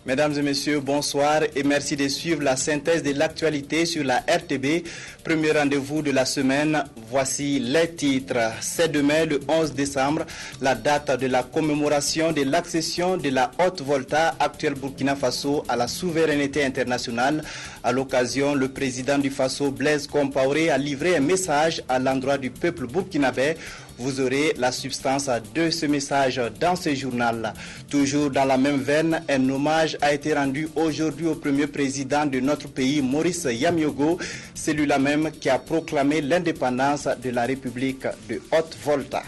Mesdames et messieurs, bonsoir et merci de suivre la synthèse de l'actualité sur la RTB. Premier rendez-vous de la semaine, voici les titres. C'est demain, le 11 décembre, la date de la commémoration de l'accession de la Haute-Volta, actuelle Burkina Faso, à la souveraineté internationale. À l'occasion, le président du Faso, Blaise Compaoré, a livré un message à l'endroit du peuple burkinabé. Vous aurez la substance de ce message dans ce journal. Toujours dans la même veine, un hommage a été rendu aujourd'hui au premier président de notre pays, Maurice Yamiogo, celui-là même qui a proclamé l'indépendance de la République de Haute-Volta.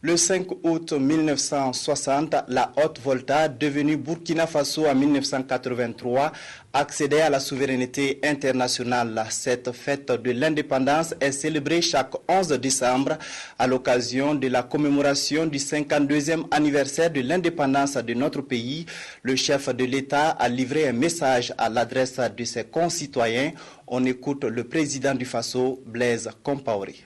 Le 5 août 1960, la Haute-Volta, devenue Burkina Faso en 1983, accédait à la souveraineté internationale. Cette fête de l'indépendance est célébrée chaque 11 décembre à l'occasion de la commémoration du 52e anniversaire de l'indépendance de notre pays. Le chef de l'État a livré un message à l'adresse de ses concitoyens. On écoute le président du Faso, Blaise Compaoré.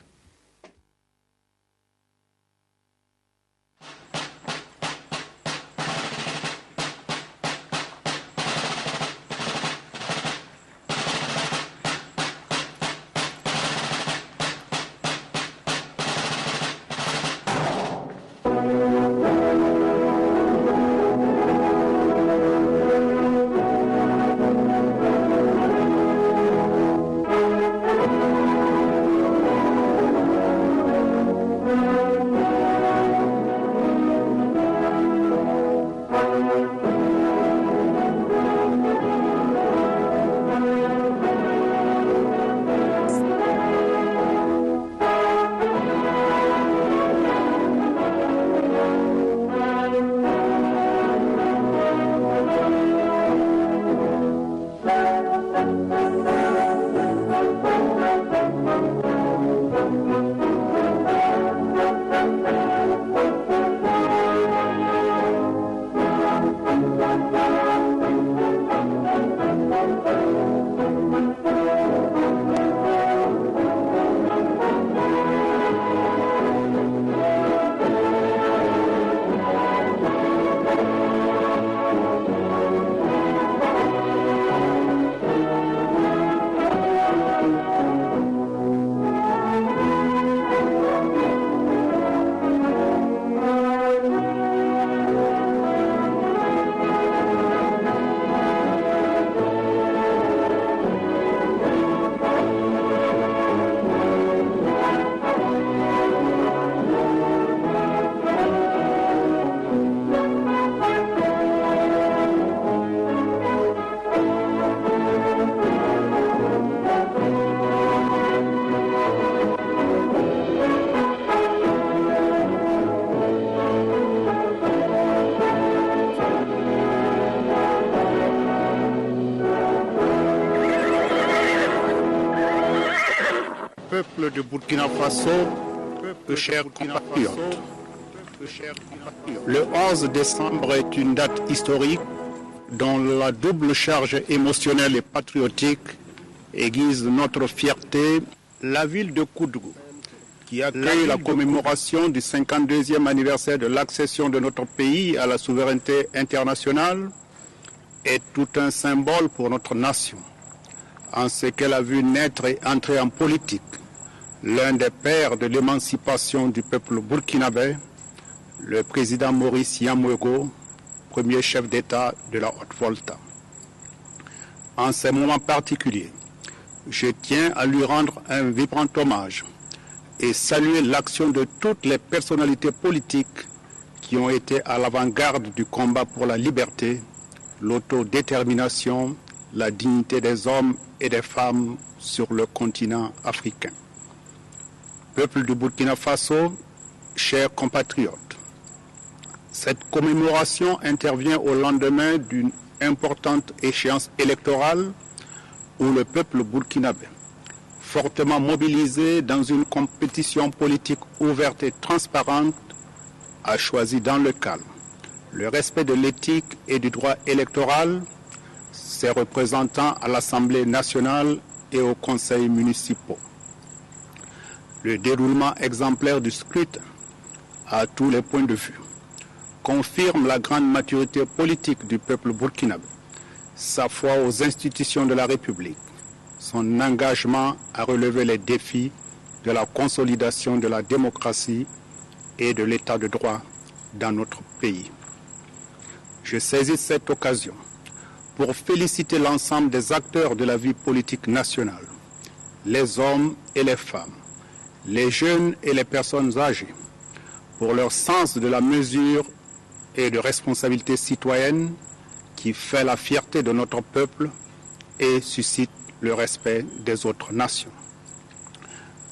Peuple de Burkina Faso, chers compatriotes, le 11 décembre est une date historique dont la double charge émotionnelle et patriotique aiguise notre fierté. La ville de Koudougou, qui accueille la commémoration du 52e anniversaire de l'accession de notre pays à la souveraineté internationale, est tout un symbole pour notre nation, en ce qu'elle a vu naître et entrer en politique l'un des pères de l'émancipation du peuple burkinabé, le président Maurice Yamouego, premier chef d'État de la Haute-Volta. En ces moments particuliers, je tiens à lui rendre un vibrant hommage et saluer l'action de toutes les personnalités politiques qui ont été à l'avant-garde du combat pour la liberté, l'autodétermination, la dignité des hommes et des femmes sur le continent africain. Peuple du Burkina Faso, chers compatriotes, Cette commémoration intervient au lendemain d'une importante échéance électorale où le peuple burkinabé, fortement mobilisé dans une compétition politique ouverte et transparente, a choisi dans le calme le respect de l'éthique et du droit électoral, ses représentants à l'Assemblée nationale et aux conseils municipaux. Le déroulement exemplaire du scrutin, à tous les points de vue, confirme la grande maturité politique du peuple burkinabé, sa foi aux institutions de la République, son engagement à relever les défis de la consolidation de la démocratie et de l'état de droit dans notre pays. Je saisis cette occasion pour féliciter l'ensemble des acteurs de la vie politique nationale, les hommes et les femmes, les jeunes et les personnes âgées, pour leur sens de la mesure et de responsabilité citoyenne qui fait la fierté de notre peuple et suscite le respect des autres nations.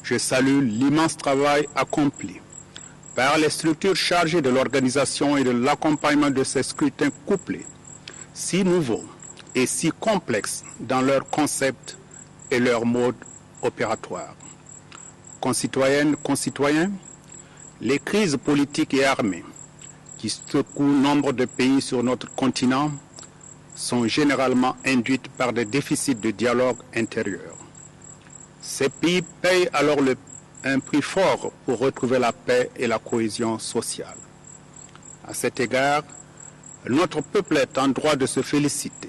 Je salue l'immense travail accompli par les structures chargées de l'organisation et de l'accompagnement de ces scrutins couplés, si nouveaux et si complexes dans leur concept et leur mode opératoire. Concitoyennes, concitoyens, les crises politiques et armées qui secouent nombre de pays sur notre continent sont généralement induites par des déficits de dialogue intérieur. Ces pays payent alors un prix fort pour retrouver la paix et la cohésion sociale. À cet égard, notre peuple est en droit de se féliciter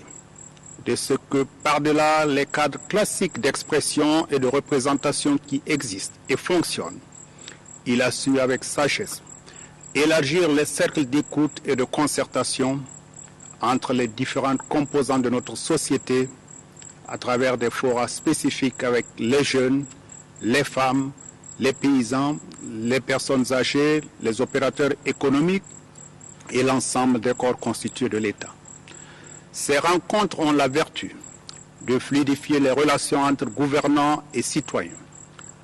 de ce que, par-delà les cadres classiques d'expression et de représentation qui existent et fonctionnent, il a su avec sagesse élargir les cercles d'écoute et de concertation entre les différentes composantes de notre société à travers des forats spécifiques avec les jeunes, les femmes, les paysans, les personnes âgées, les opérateurs économiques et l'ensemble des corps constitués de l'État. Ces rencontres ont la vertu de fluidifier les relations entre gouvernants et citoyens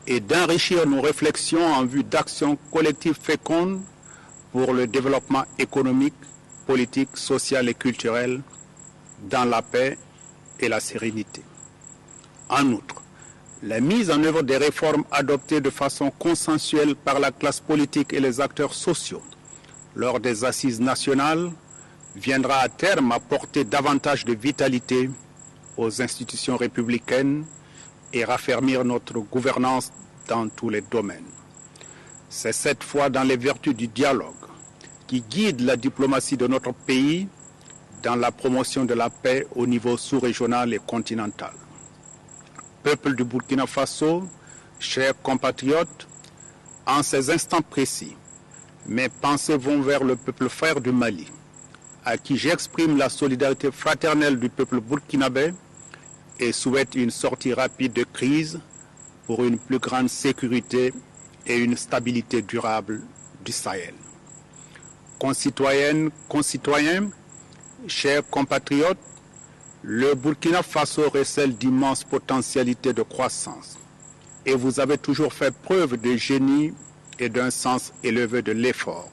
et d'enrichir nos réflexions en vue d'actions collectives fécondes pour le développement économique, politique, social et culturel dans la paix et la sérénité. En outre, la mise en œuvre des réformes adoptées de façon consensuelle par la classe politique et les acteurs sociaux lors des assises nationales viendra à terme apporter davantage de vitalité aux institutions républicaines et raffermir notre gouvernance dans tous les domaines. C'est cette fois dans les vertus du dialogue qui guide la diplomatie de notre pays dans la promotion de la paix au niveau sous-régional et continental. Peuple du Burkina Faso, chers compatriotes, en ces instants précis, mes pensées vont vers le peuple frère du Mali, à qui j'exprime la solidarité fraternelle du peuple burkinabé et souhaite une sortie rapide de crise pour une plus grande sécurité et une stabilité durable du Sahel. Concitoyennes, concitoyens, chers compatriotes, le Burkina Faso recèle d'immenses potentialités de croissance et vous avez toujours fait preuve de génie et d'un sens élevé de l'effort.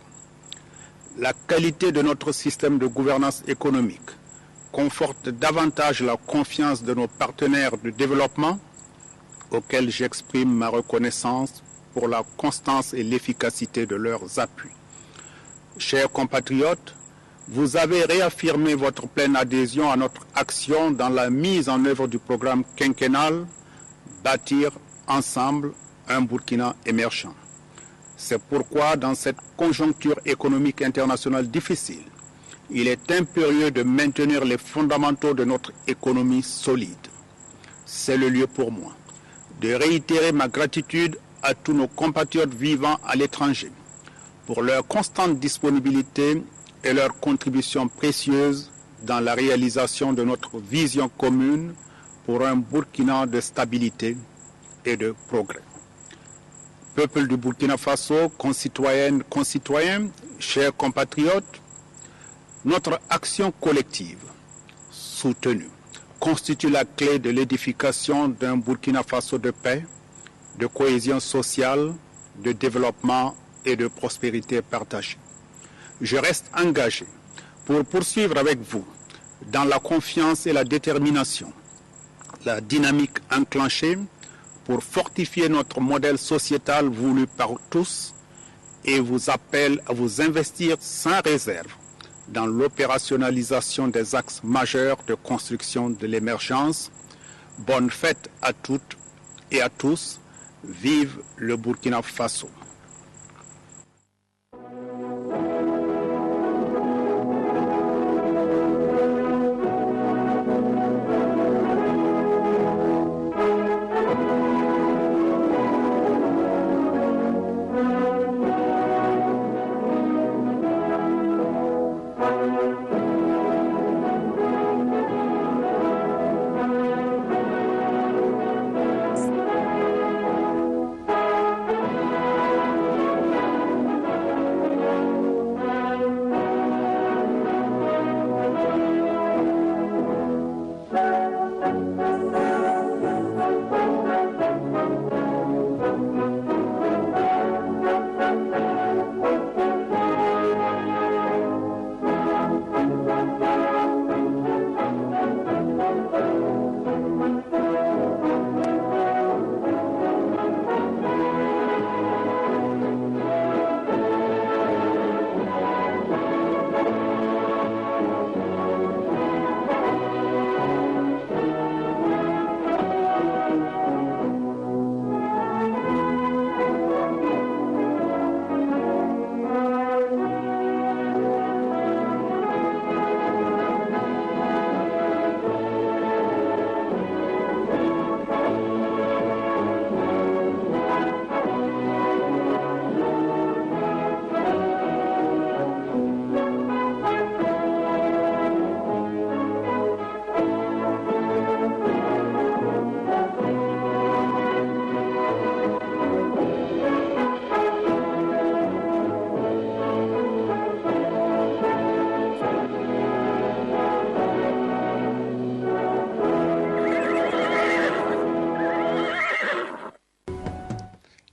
La qualité de notre système de gouvernance économique conforte davantage la confiance de nos partenaires de développement auxquels j'exprime ma reconnaissance pour la constance et l'efficacité de leurs appuis. Chers compatriotes, vous avez réaffirmé votre pleine adhésion à notre action dans la mise en œuvre du programme quinquennal « Bâtir ensemble un Burkina émergent ». C'est pourquoi, dans cette conjoncture économique internationale difficile, il est impérieux de maintenir les fondamentaux de notre économie solide. C'est le lieu pour moi de réitérer ma gratitude à tous nos compatriotes vivant à l'étranger pour leur constante disponibilité et leur contribution précieuse dans la réalisation de notre vision commune pour un Burkina de stabilité et de progrès. Peuple du Burkina Faso, concitoyennes, concitoyens, chers compatriotes, notre action collective soutenue constitue la clé de l'édification d'un Burkina Faso de paix, de cohésion sociale, de développement et de prospérité partagée. je reste engagé pour poursuivre avec vous, dans la confiance et la détermination, la dynamique enclenchée pour fortifier notre modèle sociétal voulu par tous et vous appelle à vous investir sans réserve dans l'opérationnalisation des axes majeurs de construction de l'émergence. Bonne fête à toutes et à tous. Vive le Burkina Faso.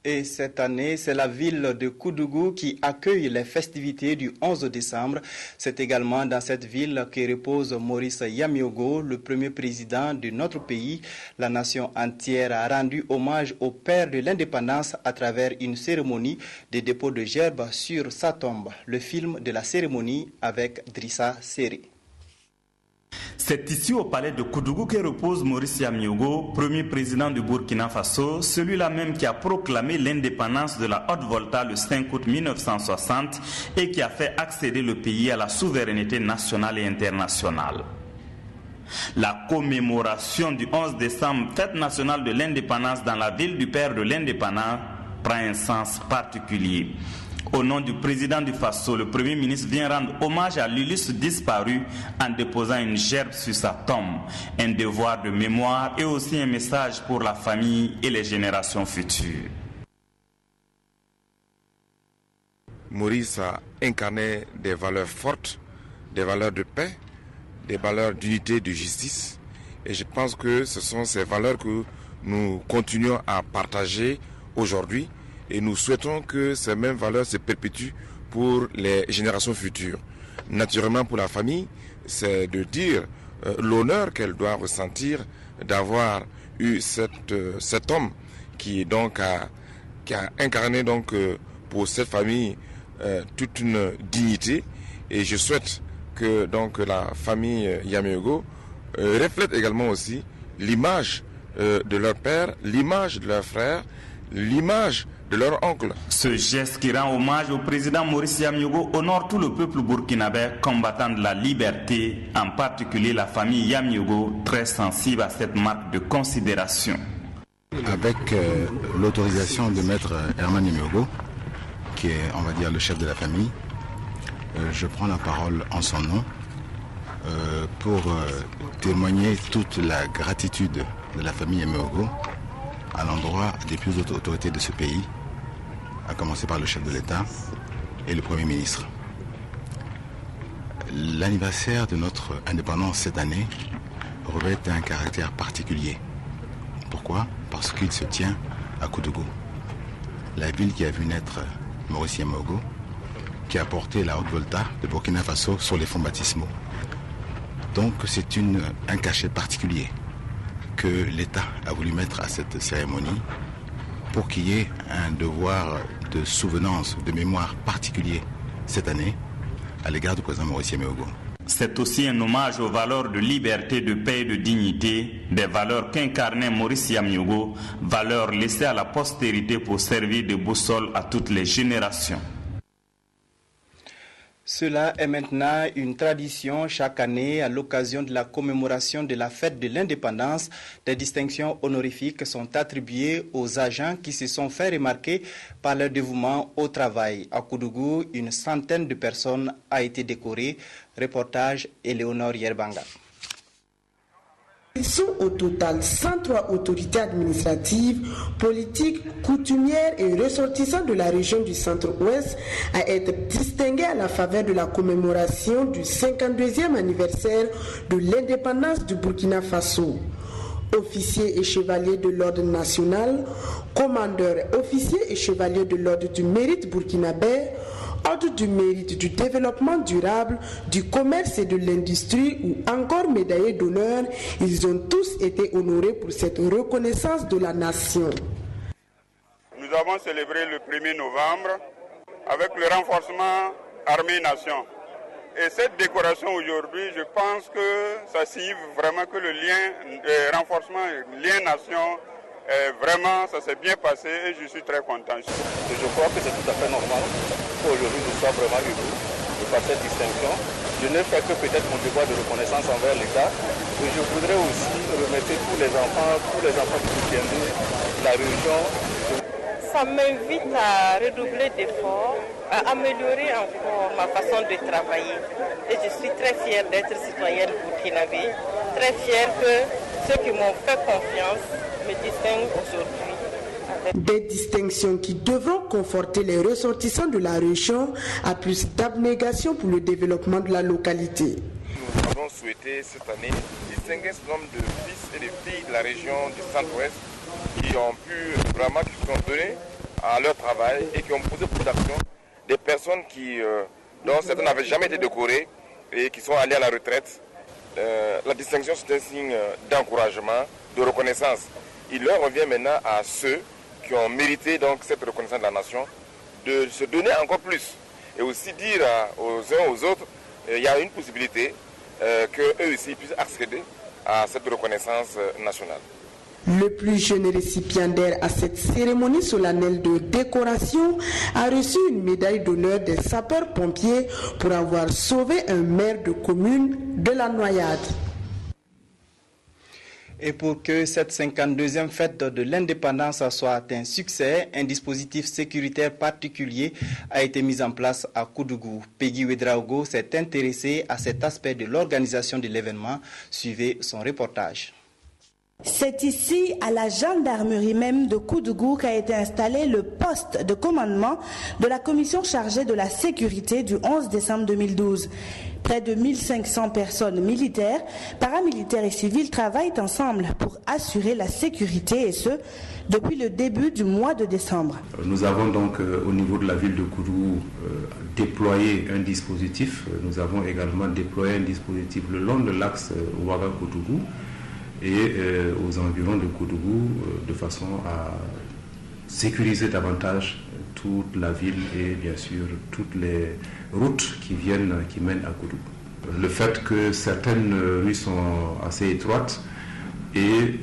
Et cette année, c'est la ville de Koudougou qui accueille les festivités du 11 décembre. C'est également dans cette ville que repose Maurice Yamiogo, le premier président de notre pays. La nation entière a rendu hommage au père de l'indépendance à travers une cérémonie de dépôt de gerbes sur sa tombe. Le film de la cérémonie avec Drissa Seri. C'est ici au palais de Koudougou que repose Maurice Yamiogo, premier président du Burkina Faso, celui-là même qui a proclamé l'indépendance de la Haute-Volta le 5 août 1960 et qui a fait accéder le pays à la souveraineté nationale et internationale. La commémoration du 11 décembre, fête nationale de l'indépendance dans la ville du père de l'indépendance, prend un sens particulier. Au nom du président du Faso, le Premier ministre vient rendre hommage à l'illustre disparu en déposant une gerbe sur sa tombe, un devoir de mémoire et aussi un message pour la famille et les générations futures. Maurice a incarné des valeurs fortes, des valeurs de paix, des valeurs d'unité, de justice. Et je pense que ce sont ces valeurs que nous continuons à partager aujourd'hui. Et nous souhaitons que ces mêmes valeurs se perpétuent pour les générations futures. Naturellement, pour la famille, c'est de dire l'honneur qu'elle doit ressentir d'avoir eu cet homme qui donc a incarné donc pour cette famille toute une dignité. Et je souhaite que donc la famille Yamiogo reflète également aussi l'image de leur père, l'image de leur frère, l'image de leur oncle. Ce geste qui rend hommage au président Maurice Yamiogo honore tout le peuple burkinabé combattant de la liberté, en particulier la famille Yamiogo, très sensible à cette marque de considération. Avec l'autorisation de maître Herman Yamiogo, qui est, on va dire, le chef de la famille, je prends la parole en son nom pour témoigner toute la gratitude de la famille Yamiogo à l'endroit des plus hautes autorités de ce pays, à commencer par le chef de l'État et le Premier ministre. L'anniversaire de notre indépendance cette année revêt un caractère particulier. Pourquoi ? Parce qu'il se tient à Koudougou, la ville qui a vu naître Maurice Yamiogo, qui a porté la Haute-Volta de Burkina Faso sur les fonds baptismaux. Donc c'est un cachet particulier que l'État a voulu mettre à cette cérémonie pour qu'il y ait un devoir de souvenance, de mémoire particulier cette année à l'égard du président Maurice Yameogo. C'est aussi un hommage aux valeurs de liberté, de paix et de dignité, des valeurs qu'incarnait Maurice Yameogo, valeurs laissées à la postérité pour servir de boussole à toutes les générations. Cela est maintenant une tradition chaque année à l'occasion de la commémoration de la fête de l'indépendance. Des distinctions honorifiques sont attribuées aux agents qui se sont fait remarquer par leur dévouement au travail. À Koudougou, une centaine de personnes a été décorée. Reportage Éléonore Yerbanga. Ils sont au total 103 autorités administratives, politiques, coutumières et ressortissants de la région du centre-ouest à être distingués à la faveur de la commémoration du 52e anniversaire de l'indépendance du Burkina Faso. Officiers et chevaliers de l'ordre national, commandeurs, officiers et chevaliers de l'ordre du mérite burkinabé, ordre du mérite du développement durable, du commerce et de l'industrie ou encore médaillés d'honneur, ils ont tous été honorés pour cette reconnaissance de la nation. Nous avons célébré le 1er novembre avec le renforcement Armée-Nation. Et cette décoration aujourd'hui, je pense que ça signifie vraiment que le renforcement lien-nation, vraiment, ça s'est bien passé et je suis très content. Je crois que c'est tout à fait normal qu'aujourd'hui nous soyons vraiment unis de par cette distinction. Je ne fais que peut-être mon devoir de reconnaissance envers l'État. Et je voudrais aussi remercier tous les enfants qui soutiennent la région. Ça m'invite à redoubler d'efforts, à améliorer encore ma façon de travailler. Et je suis très fière d'être citoyenne burkinabé, très fière que ceux qui m'ont fait confiance me distinguent aujourd'hui. Des distinctions qui devront conforter les ressortissants de la région à plus d'abnégation pour le développement de la localité. Nous avons souhaité cette année distinguer un certain nombre de fils et de filles de la région du centre-ouest qui ont pu vraiment, qui se sont donnés à leur travail et qui ont posé beaucoup d'actions. Des personnes dont certains n'avaient jamais été décorées et qui sont allées à la retraite. La distinction, c'est un signe d'encouragement, de reconnaissance. Il leur revient maintenant à ceux qui ont mérité donc cette reconnaissance de la nation de se donner encore plus et aussi dire aux uns aux autres il y a une possibilité qu'eux aussi puissent accéder à cette reconnaissance nationale. Le plus jeune récipiendaire à cette cérémonie solennelle de décoration a reçu une médaille d'honneur des sapeurs-pompiers pour avoir sauvé un maire de commune de la noyade. Et pour que cette 52e fête de l'indépendance soit un succès, un dispositif sécuritaire particulier a été mis en place à Koudougou. Peggy Ouedraogo s'est intéressé à cet aspect de l'organisation de l'événement. Suivez son reportage. C'est ici, à la gendarmerie même de Koudougou, qu'a été installé le poste de commandement de la commission chargée de la sécurité du 11 décembre 2012. Près de 1500 personnes militaires, paramilitaires et civiles travaillent ensemble pour assurer la sécurité et ce, depuis le début du mois de décembre. Nous avons donc au niveau de la ville de Koudougou déployé un dispositif. Nous avons également déployé un dispositif le long de l'axe Ouaga-Koudougou et aux environs de Koudougou de façon à sécuriser davantage toute la ville et bien sûr toutes les routes qui mènent à Koudougou. Le fait que certaines rues sont assez étroites et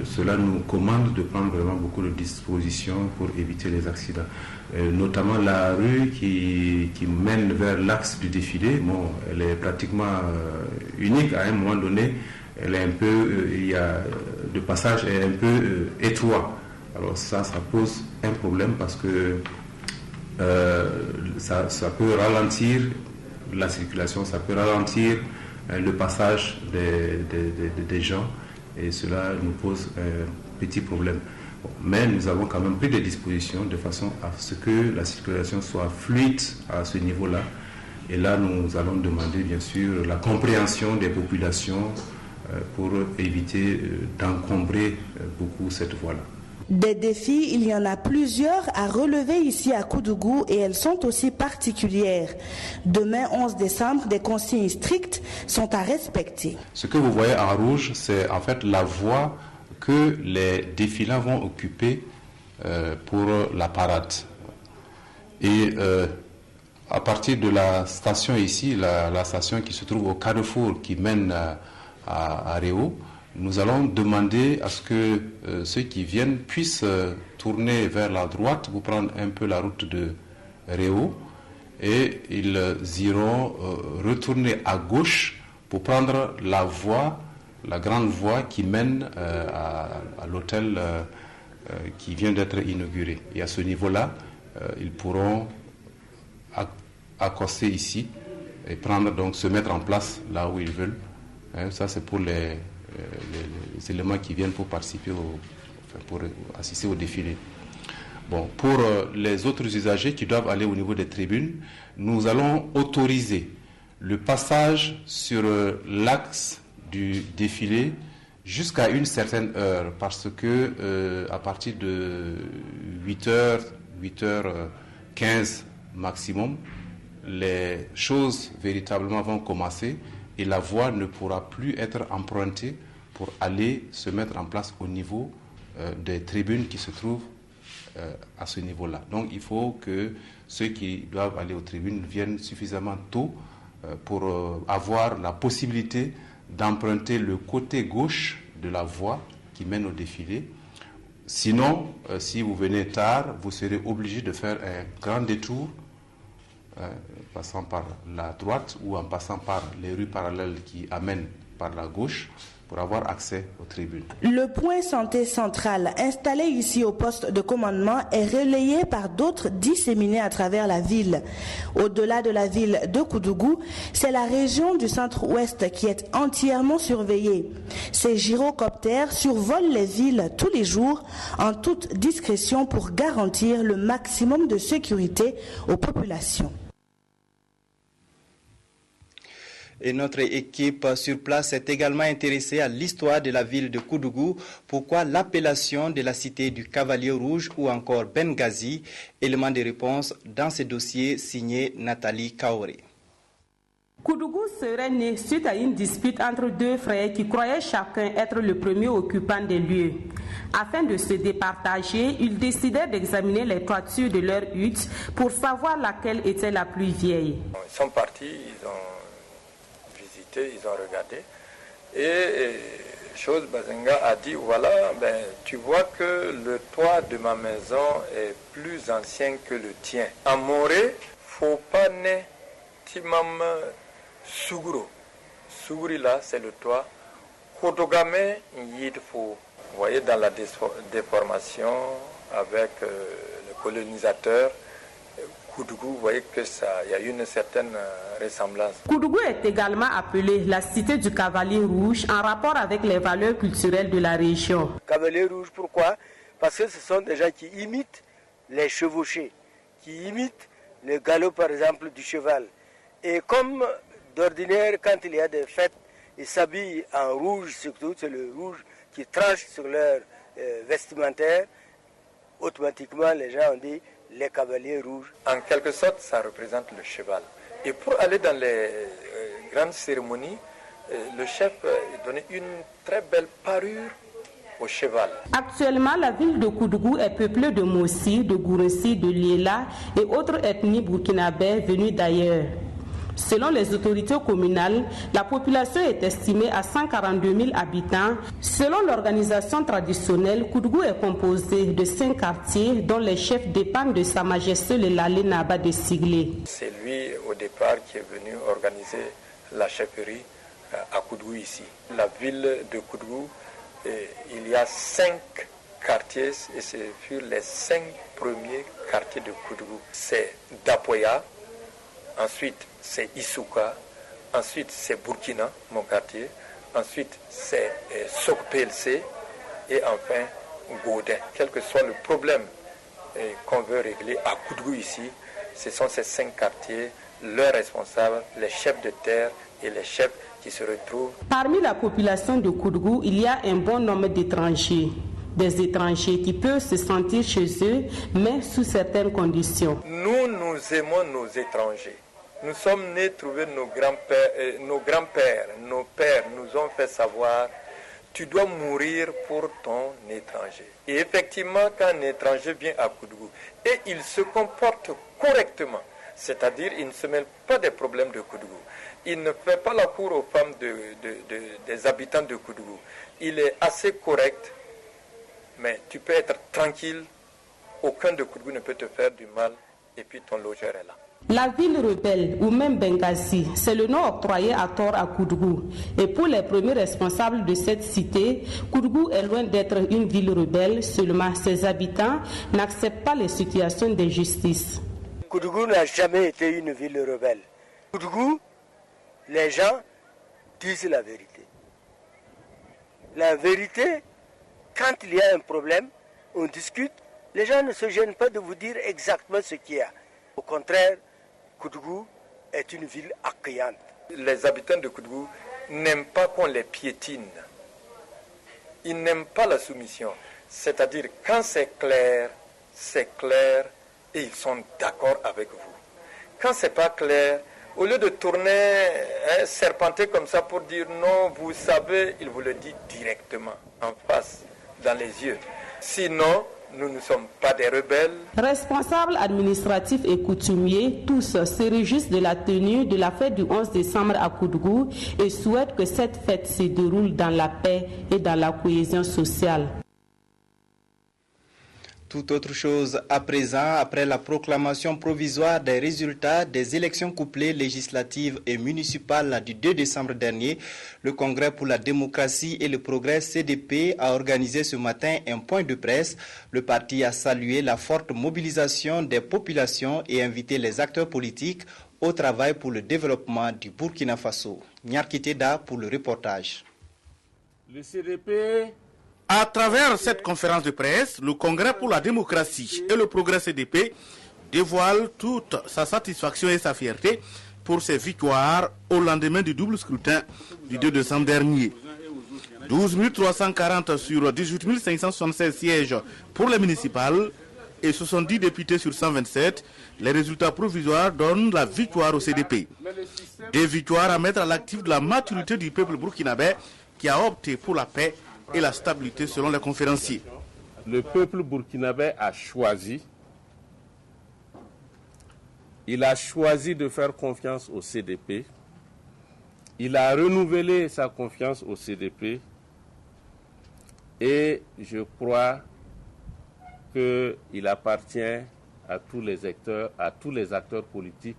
cela nous commande de prendre vraiment beaucoup de dispositions pour éviter les accidents. Notamment la rue qui mène vers l'axe du défilé, elle est pratiquement unique à un moment donné. Elle est un peu, le passage est un peu étroit. Alors ça pose un problème parce que ça peut ralentir la circulation, ça peut ralentir le passage des gens et cela nous pose un petit problème. Mais nous avons quand même pris des dispositions de façon à ce que la circulation soit fluide à ce niveau-là. Et là, nous allons demander bien sûr la compréhension des populations pour éviter d'encombrer beaucoup cette voie-là. Des défis, il y en a plusieurs à relever ici à Koudougou et elles sont aussi particulières. Demain, 11 décembre, des consignes strictes sont à respecter. Ce que vous voyez en rouge, c'est en fait la voie que les défilants vont occuper pour la parade. Et à partir de la station ici, la station qui se trouve au carrefour qui mène à Réau, nous allons demander à ce que ceux qui viennent puissent tourner vers la droite pour prendre un peu la route de Réau et ils iront retourner à gauche pour prendre la voie, la grande voie qui mène à l'hôtel qui vient d'être inauguré. Et à ce niveau-là, ils pourront accoster ici et prendre, donc se mettre en place là où ils veulent. Ça, c'est pour les éléments qui viennent pour participer, pour assister au défilé. Bon, pour les autres usagers qui doivent aller au niveau des tribunes, nous allons autoriser le passage sur l'axe du défilé jusqu'à une certaine heure, parce que à partir de 8h, 8h15 maximum, les choses véritablement vont commencer et la voie ne pourra plus être empruntée pour aller se mettre en place au niveau des tribunes qui se trouvent à ce niveau-là. Donc il faut que ceux qui doivent aller aux tribunes viennent suffisamment tôt pour avoir la possibilité d'emprunter le côté gauche de la voie qui mène au défilé. Sinon, si vous venez tard, vous serez obligé de faire un grand détour passant par la droite ou en passant par les rues parallèles qui amènent par la gauche pour avoir accès aux tribunes. Le point santé central installé ici au poste de commandement est relayé par d'autres disséminés à travers la ville. Au-delà de la ville de Koudougou, c'est la région du centre-ouest qui est entièrement surveillée. Ces gyrocoptères survolent les villes tous les jours en toute discrétion pour garantir le maximum de sécurité aux populations. Et notre équipe sur place est également intéressée à l'histoire de la ville de Koudougou. Pourquoi l'appellation de la cité du Cavalier Rouge ou encore Benghazi? Élément de réponse dans ce dossier signé Nathalie Kaoré. Koudougou serait né suite à une dispute entre deux frères qui croyaient chacun être le premier occupant des lieux. Afin de se départager, ils décidèrent d'examiner les toitures de leur hutte pour savoir laquelle était la plus vieille. Ils sont partis, ils ont regardé et Bazenga a dit voilà, tu vois que le toit de ma maison est plus ancien que le tien. Amoré, faut pas ne timam suguro. Suguri là, c'est le toit. Kodogame yidfo. Vous voyez dans la déformation avec le colonisateur. Koudougou, vous voyez que il y a une certaine ressemblance. Koudougou est également appelée la cité du Cavalier Rouge en rapport avec les valeurs culturelles de la région. Cavalier Rouge, pourquoi? Parce que ce sont des gens qui imitent les chevauchés, qui imitent le galop par exemple du cheval. Et comme d'ordinaire, quand il y a des fêtes, ils s'habillent en rouge surtout, c'est le rouge qui tranche sur leur vestimentaire, automatiquement les gens ont dit les cavaliers rouges. En quelque sorte, ça représente le cheval. Et pour aller dans les grandes cérémonies, le chef donnait une très belle parure au cheval. Actuellement, la ville de Koudougou est peuplée de Mossi, de Gouressi, de Liela et autres ethnies burkinabais venues d'ailleurs. Selon les autorités communales, la population est estimée à 142 000 habitants. Selon l'organisation traditionnelle, Koudougou est composé de 5 quartiers dont les chefs dépendent de Sa Majesté le Lalé Naba de Siglé. C'est lui au départ qui est venu organiser la chefferie à Koudougou ici. La ville de Koudougou, il y a 5 quartiers et c'est sur les 5 premiers quartiers de Koudougou. C'est Dapoya, ensuite c'est Issouka, ensuite c'est Burkina, mon quartier, ensuite c'est Sok-PLC et enfin Gaudin. Quel que soit le problème qu'on veut régler à Koudougou ici, ce sont ces 5 quartiers, leurs responsables, les chefs de terre et les chefs qui se retrouvent. Parmi la population de Koudougou, il y a un bon nombre d'étrangers. des étrangers qui peuvent se sentir chez eux, mais sous certaines conditions. Nous aimons nos étrangers. Nous sommes nés trouver nos grands-pères, nos pères nous ont fait savoir: tu dois mourir pour ton étranger. Et effectivement, quand un étranger vient à Koudougou et il se comporte correctement, c'est-à-dire il ne se mêle pas des problèmes de Koudougou, il ne fait pas la cour aux femmes des habitants de Koudougou, il est assez correct, mais tu peux être tranquille, aucun de Koudougou ne peut te faire du mal et puis ton logeur est là. La ville rebelle, ou même Benghazi, c'est le nom octroyé à tort à Koudougou. Et pour les premiers responsables de cette cité, Koudougou est loin d'être une ville rebelle, seulement ses habitants n'acceptent pas les situations d'injustice. Koudougou n'a jamais été une ville rebelle. Koudougou, les gens disent la vérité. La vérité, quand il y a un problème, on discute, les gens ne se gênent pas de vous dire exactement ce qu'il y a. Au contraire, Koudougou est une ville accueillante. Les habitants de Koudougou n'aiment pas qu'on les piétine. Ils n'aiment pas la soumission. C'est-à-dire, quand c'est clair et ils sont d'accord avec vous. Quand c'est pas clair, au lieu de tourner, serpenter comme ça pour dire non, vous savez, il vous le dit directement, en face, dans les yeux. Sinon, nous ne sommes pas des rebelles. Responsables administratifs et coutumiers, tous se réjouissent de la tenue de la fête du 11 décembre à Koudougou et souhaitent que cette fête se déroule dans la paix et dans la cohésion sociale. Tout autre chose à présent, après la proclamation provisoire des résultats des élections couplées législatives et municipales du 2 décembre dernier, le Congrès pour la démocratie et le progrès CDP a organisé ce matin un point de presse. Le parti a salué la forte mobilisation des populations et invité les acteurs politiques au travail pour le développement du Burkina Faso. Nyarkiteda pour le reportage. Le CDP... À travers cette conférence de presse, le Congrès pour la démocratie et le progrès CDP dévoile toute sa satisfaction et sa fierté pour ses victoires au lendemain du double scrutin du 2 décembre dernier. 12 340 sur 18 576 sièges pour les municipales et 70 députés sur 127. Les résultats provisoires donnent la victoire au CDP. Des victoires à mettre à l'actif de la maturité du peuple burkinabé qui a opté pour la paix et la stabilité selon les conférenciers. Le peuple burkinabé a choisi. Il a choisi de faire confiance au CDP. Il a renouvelé sa confiance au CDP. Et je crois qu'il appartient à tous les acteurs politiques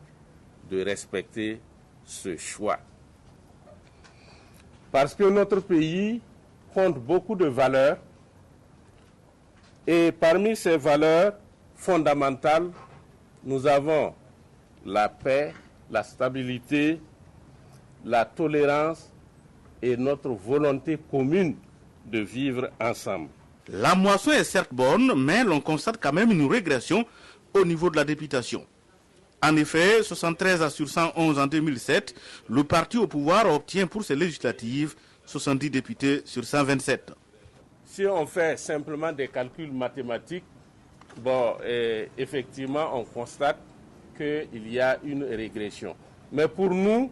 de respecter ce choix. Parce que notre pays compte beaucoup de valeurs et parmi ces valeurs fondamentales, nous avons la paix, la stabilité, la tolérance et notre volonté commune de vivre ensemble. La moisson est certes bonne, mais l'on constate quand même une régression au niveau de la députation. En effet, 73 sur 111 en 2007, le parti au pouvoir obtient pour ses législatives 70 députés sur 127. Si on fait simplement des calculs mathématiques, effectivement, on constate qu'il y a une régression. Mais pour nous,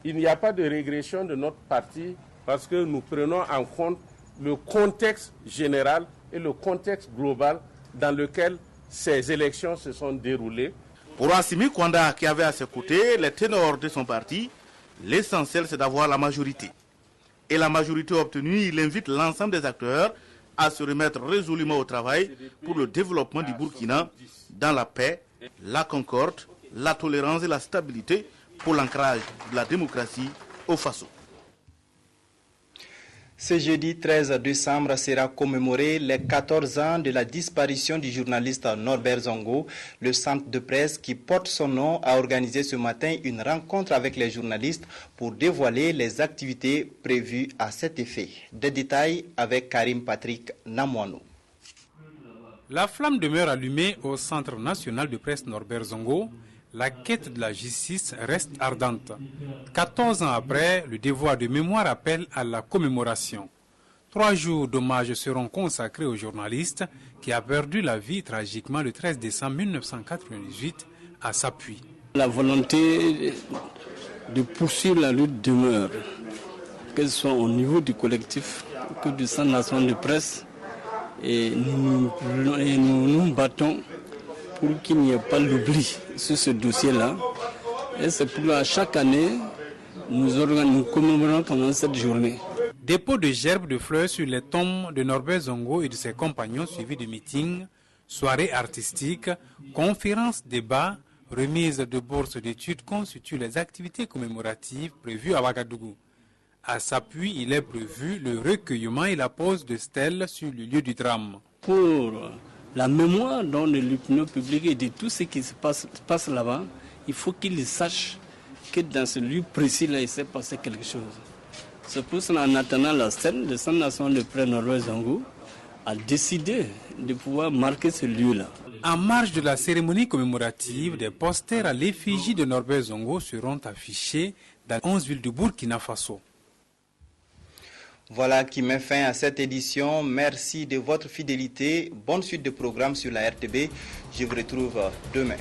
il n'y a pas de régression de notre parti parce que nous prenons en compte le contexte général et le contexte global dans lequel ces élections se sont déroulées. Pour Assimi Kwanda, qui avait à ses côtés les ténors de son parti, l'essentiel c'est d'avoir la majorité. Et la majorité obtenue, il invite l'ensemble des acteurs à se remettre résolument au travail pour le développement du Burkina dans la paix, la concorde, la tolérance et la stabilité pour l'ancrage de la démocratie au Faso. Ce jeudi 13 décembre sera commémoré les 14 ans de la disparition du journaliste Norbert Zongo. Le centre de presse qui porte son nom a organisé ce matin une rencontre avec les journalistes pour dévoiler les activités prévues à cet effet. Des détails avec Karim Patrick Namouanou. La flamme demeure allumée au Centre national de presse Norbert Zongo. La quête de la justice reste ardente. 14 ans après, le devoir de mémoire appelle à la commémoration. 3 jours d'hommage seront consacrés au journaliste qui a perdu la vie tragiquement le 13 décembre 1998 à Sapuy. La volonté de poursuivre la lutte demeure, que ce soit au niveau du collectif que du Centre national de presse. Et nous battons pour qu'il n'y ait pas l'oubli sur ce dossier-là. Et c'est pourquoi chaque année, nous commémorons quand même cette journée. Dépôt de gerbes de fleurs sur les tombes de Norbert Zongo et de ses compagnons suivis de meetings, soirées artistiques, conférences, débats, remises de bourses d'études constituent les activités commémoratives prévues à Ouagadougou. À Sapuy, il est prévu le recueillement et la pose de stèles sur le lieu du drame. Pour la mémoire de l'opinion publique et de tout ce qui se passe là-bas, il faut qu'ils sachent que dans ce lieu précis-là, il s'est passé quelque chose. C'est pour cela qu'en attendant la scène, le Centre national de presse Norbert Zongo a décidé de pouvoir marquer ce lieu-là. En marge de la cérémonie commémorative, des posters à l'effigie de Norbert Zongo seront affichés dans 11 villes du Burkina Faso. Voilà qui met fin à cette édition. Merci de votre fidélité. Bonne suite de programmes sur la RTB. Je vous retrouve demain.